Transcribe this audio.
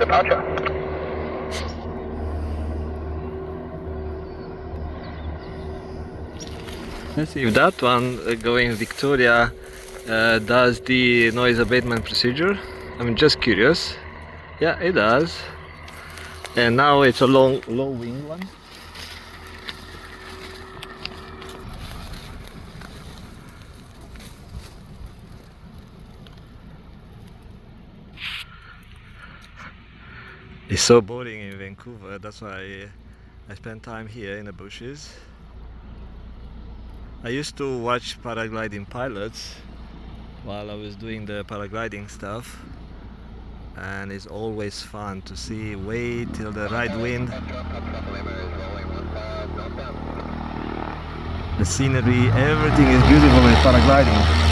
departure. Let's see if that one going Victoria does the noise abatement procedure. I'm just curious. Yeah, it does. And now it's a low wing one. It's so boring in Vancouver, that's why I spend time here in the bushes. I used to watch paragliding pilots while I was doing the paragliding stuff, and it's always fun to see, wait till the right wind. The scenery, everything is beautiful in paragliding.